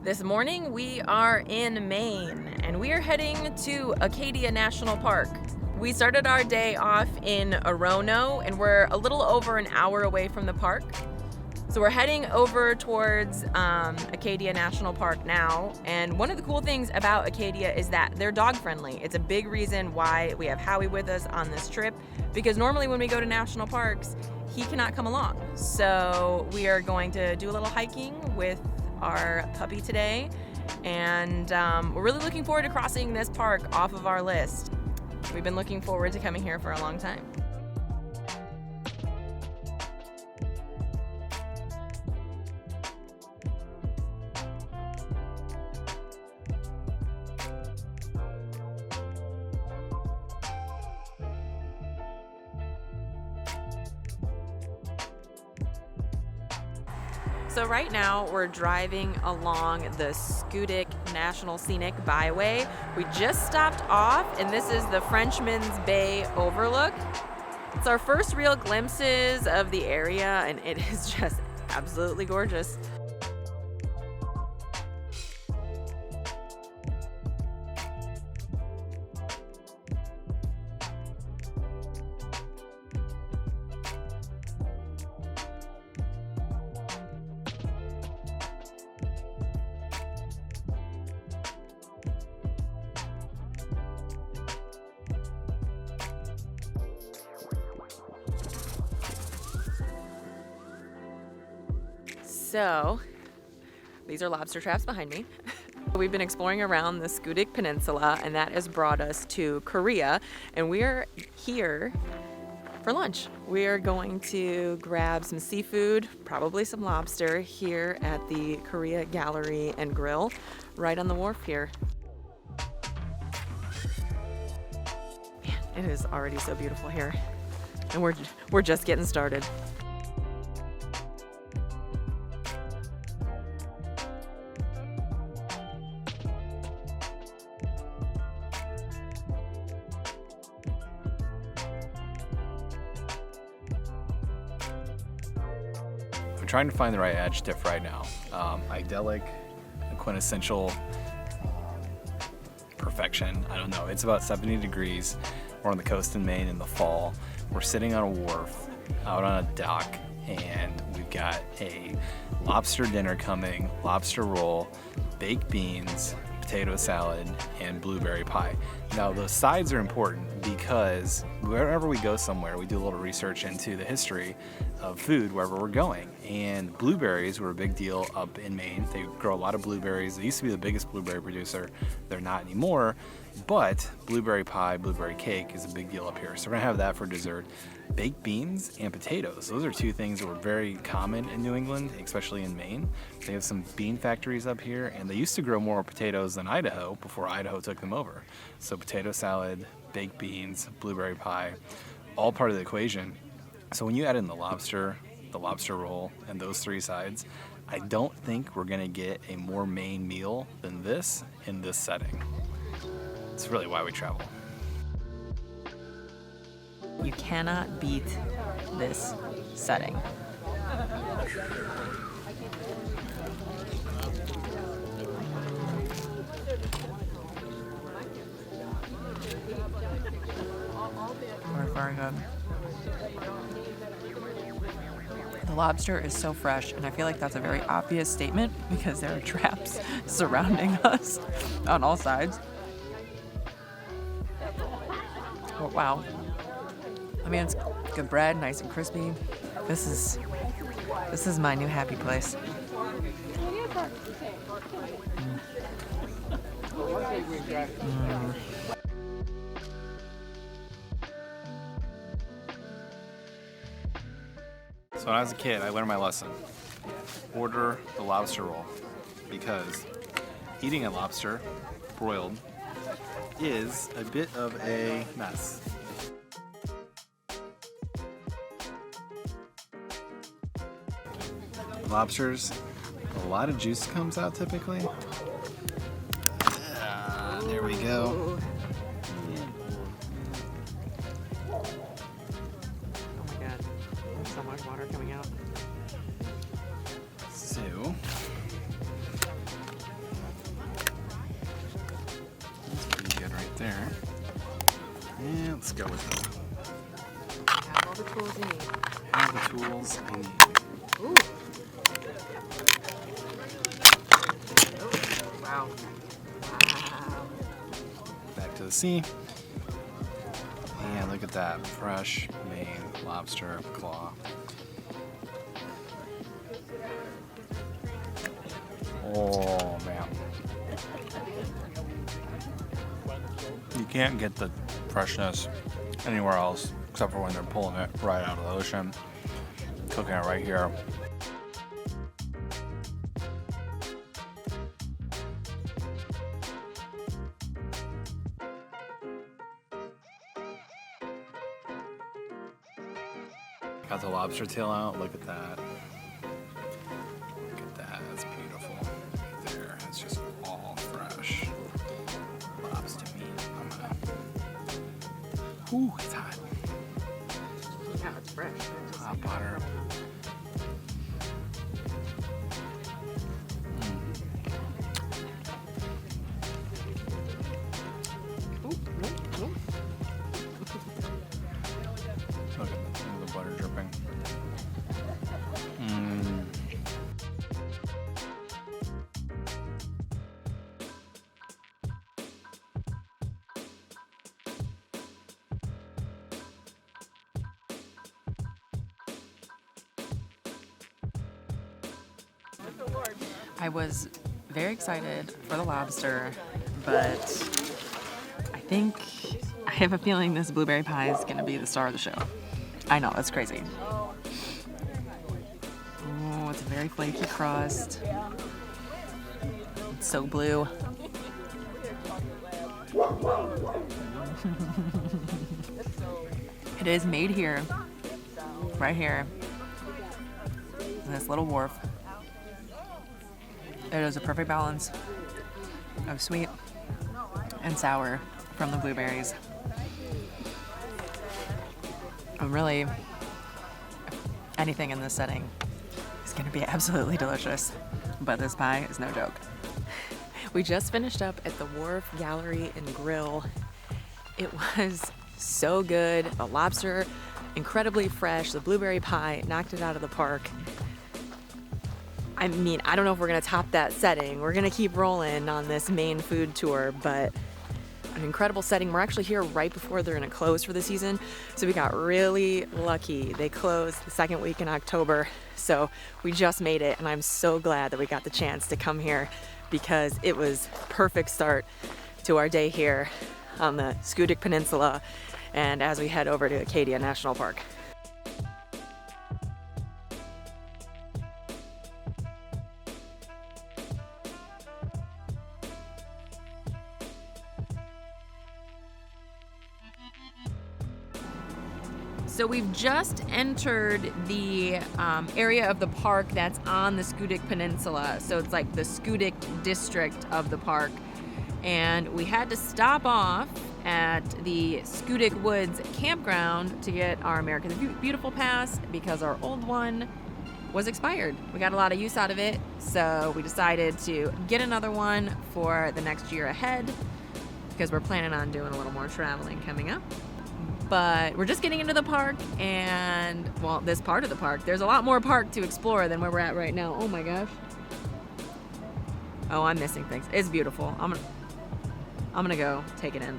This morning we are in Maine and we are heading to Acadia National Park. We started our day off in Orono and we're a little over an hour away from the park. So we're heading over towards Acadia National Park now. And one of the cool things about Acadia is that they're dog friendly. It's a big reason why we have Howie with us on this trip, because normally when we go to national parks, he cannot come along. So we are going to do a little hiking with our puppy today, and we're really looking forward to crossing this park off of our list. We've been looking forward to coming here for a long time. So right now we're driving along the Schoodic National Scenic Byway. We just stopped off and this is the Frenchman's Bay overlook. It's our first real glimpses of the area and it is just absolutely gorgeous. So, these are lobster traps behind me. We've been exploring around the Schoodic Peninsula and that has brought us to Corea, and we're here for lunch. We are going to grab some seafood, probably some lobster, here at the Corea Gallery and Grill right on the wharf here. Man, it is already so beautiful here and we're just getting started. Trying to find the right adjective right now. Idyllic, quintessential perfection. I don't know. It's about 70 degrees. We're on the coast in Maine in the fall. We're sitting on a wharf out on a dock and we've got a lobster dinner coming, lobster roll, baked beans, potato salad, and blueberry pie. Now those sides are important because wherever we go somewhere, we do a little research into the history of food wherever we're going. And blueberries were a big deal up in Maine. They grow a lot of blueberries. They used to be the biggest blueberry producer. They're not anymore, but blueberry pie, blueberry cake is a big deal up here. So we're gonna have that for dessert. Baked beans and potatoes. Those are two things that were very common in New England, especially in Maine. They have some bean factories up here, and they used to grow more potatoes than Idaho before Idaho took them over. So potato salad, baked beans, blueberry pie, all part of the equation. So when you add in the lobster roll, and those three sides, I don't think we're gonna get a more Maine meal than this in this setting. It's really why we travel. You cannot beat this setting. Very good. The lobster is so fresh, and I feel like that's a very obvious statement because there are traps surrounding us on all sides. Oh, wow. I mean, it's good bread, nice and crispy. This is my new happy place. So when I was a kid, I learned my lesson. Order the lobster roll, because eating a lobster broiled is a bit of a mess. Lobsters, a lot of juice comes out typically. There we go. Oh my god, there's so much water coming out. So, go with it. Have all the tools you need. Have the tools you need. Ooh. Oh, wow. Wow. Back to the sea. And look at that fresh Maine lobster claw. Oh man. You can't get the freshness anywhere else except for when they're pulling it right out of the ocean. Cooking it right here. Got the lobster tail out. Look at that. Look at that. That's beautiful. Right there. It's just all fresh lobster meat. I'm gonna. Ooh, it's hot. Yeah, it's fresh. Hot butter. Look at the butter dripping. I was very excited for the lobster, but I have a feeling this blueberry pie is going to be the star of the show. I know, that's crazy. Oh, it's a very flaky crust. It's so blue. It is made here, right here, in this little wharf. It is a perfect balance of sweet and sour from the blueberries. And really, anything in this setting is going to be absolutely delicious, but this pie is no joke. We just finished up at the Wharf Gallery and Grill. It was so good. The lobster, incredibly fresh. The blueberry pie knocked it out of the park. I mean, I don't know if we're gonna top that setting. We're gonna keep rolling on this Maine food tour, but an incredible setting. We're actually here right before they're gonna close for the season, so we got really lucky. They closed the second week in October, so we just made it, and I'm so glad that we got the chance to come here because it was perfect start to our day here on the Schoodic Peninsula and as we head over to Acadia National Park. So we've just entered the area of the park that's on the Schoodic Peninsula. So it's like the Schoodic district of the park. And we had to stop off at the Schoodic Woods Campground to get our American Beautiful Pass because our old one was expired. We got a lot of use out of it, so we decided to get another one for the next year ahead because we're planning on doing a little more traveling coming up. But we're just getting into the park and, well, this part of the park. There's a lot more park to explore than where we're at right now. Oh my gosh. Oh, I'm missing things. It's beautiful. I'm gonna go take it in.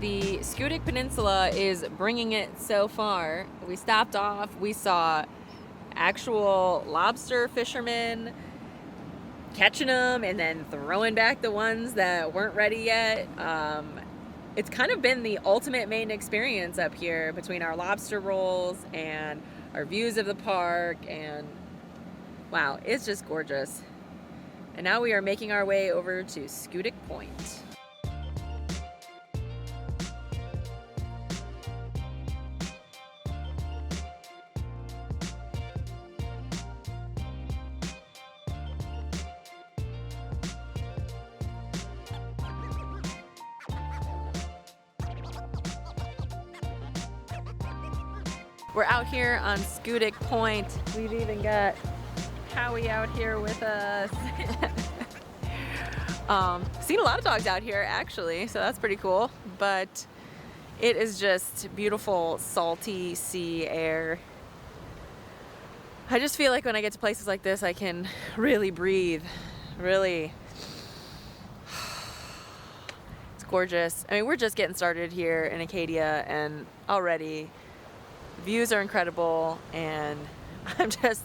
The Schoodic Peninsula is bringing it so far. We stopped off, we saw actual lobster fishermen catching them and then throwing back the ones that weren't ready yet. it's kind of been the ultimate Maine experience up here between our lobster rolls and our views of the park, and wow, it's just gorgeous. And now we are making our way over to Schoodic Point. We're out here on Schoodic Point. We've even got Howie out here with us. Seen a lot of dogs out here actually, so that's pretty cool. But it is just beautiful, salty sea air. I just feel like when I get to places like this, I can really breathe, really. It's gorgeous. I mean, we're just getting started here in Acadia, and already views are incredible, and I'm just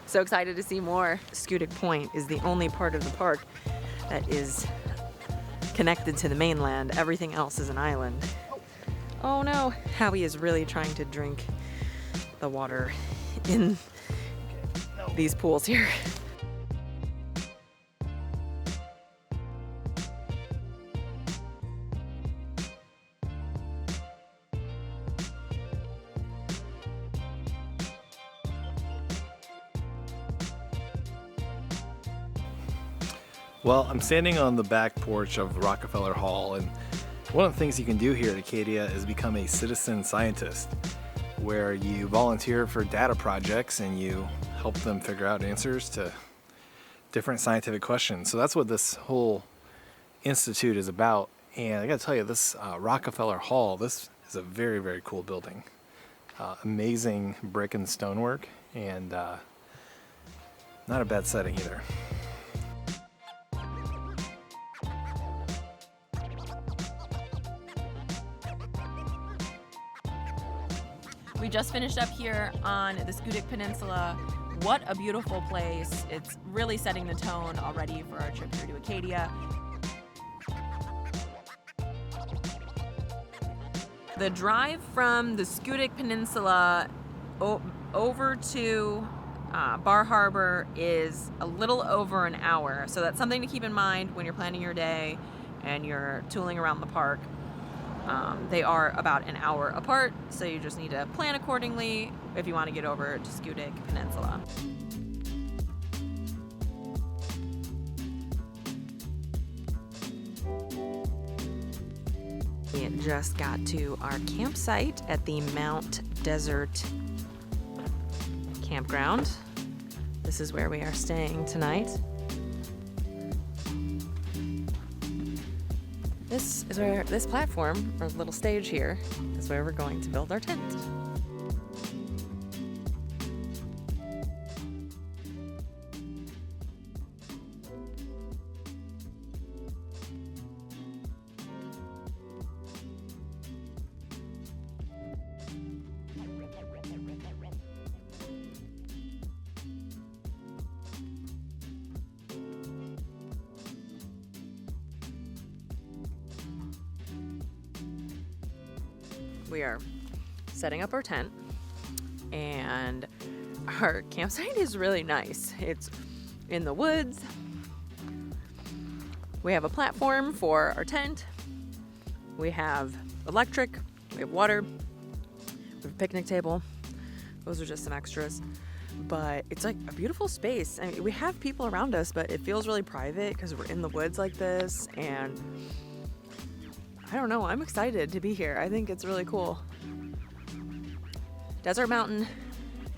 so excited to see more. Schoodic Point is the only part of the park that is connected to the mainland. Everything else is an island. Oh no, Howie is really trying to drink the water in these pools here. Well, I'm standing on the back porch of Rockefeller Hall, and one of the things you can do here at Acadia is become a citizen scientist, where you volunteer for data projects and you help them figure out answers to different scientific questions. So that's what this whole institute is about. And I gotta tell you, this Rockefeller Hall, this is a very, very cool building. Amazing brick and stonework, and not a bad setting either. We just finished up here on the Schoodic Peninsula. What a beautiful place. It's really setting the tone already for our trip here to Acadia. The drive from the Schoodic Peninsula over to Bar Harbor is a little over an hour. So that's something to keep in mind when you're planning your day and you're tooling around the park. They are about an hour apart, so you just need to plan accordingly if you want to get over to Schoodic Peninsula. We just got to our campsite at the Mount Desert Campground. This is where we are staying tonight. This is where this platform, or little stage here, is where we're going to build our tent. We are setting up our tent, and our campsite is really nice. It's in the woods. We have a platform for our tent. We have electric, we have water, we have a picnic table. Those are just some extras. But it's like a beautiful space. I mean, we have people around us, but it feels really private because we're in the woods like this, and I don't know, I'm excited to be here. I think it's really cool. Desert Mountain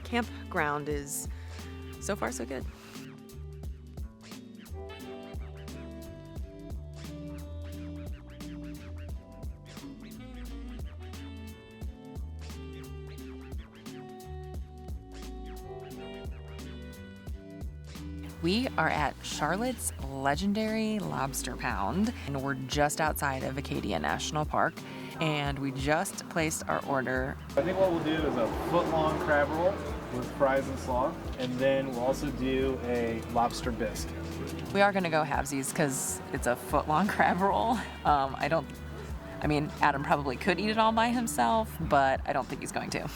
Campground is so far so good. We are at Charlotte's legendary lobster pound, and we're just outside of Acadia National Park, and we just placed our order. I think what we'll do is a foot-long crab roll with fries and slaw, and then we'll also do a lobster bisque. We are gonna go halvesies because it's a foot-long crab roll. I don't I mean, Adam probably could eat it all by himself, but I don't think he's going to.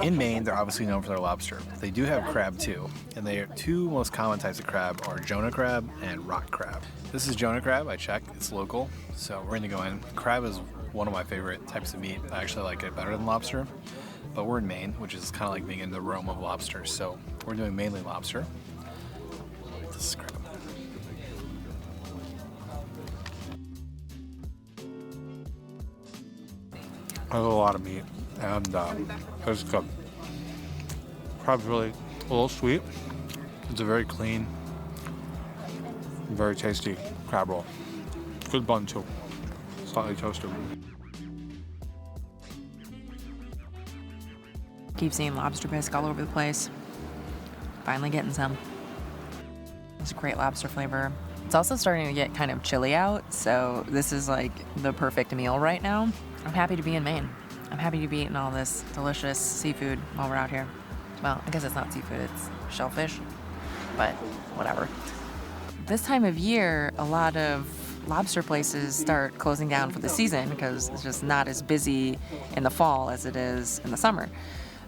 In Maine, they're obviously known for their lobster. They do have crab too, and their two most common types of crab are Jonah crab and rock crab. This is Jonah crab, I checked, it's local, so we're gonna go in. Crab is one of my favorite types of meat. I actually like it better than lobster, but we're in Maine, which is kind of like being in the realm of lobster, so we're doing mainly lobster. This is crab. There's a lot of meat, and it's good. Crab's really a little sweet. It's a very clean, very tasty crab roll. Good bun too, slightly toasted. Keep seeing lobster bisque all over the place. Finally getting some. It's a great lobster flavor. It's also starting to get kind of chilly out, so this is like the perfect meal right now. I'm happy to be in Maine. I'm happy to be eating all this delicious seafood while we're out here. Well, I guess it's not seafood, it's shellfish, but whatever. This time of year, a lot of lobster places start closing down for the season because it's just not as busy in the fall as it is in the summer.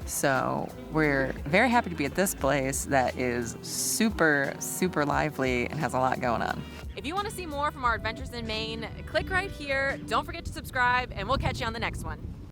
So we're very happy to be at this place that is super, super lively and has a lot going on. If you want to see more from our adventures in Maine, click right here. Don't forget to subscribe, and we'll catch you on the next one.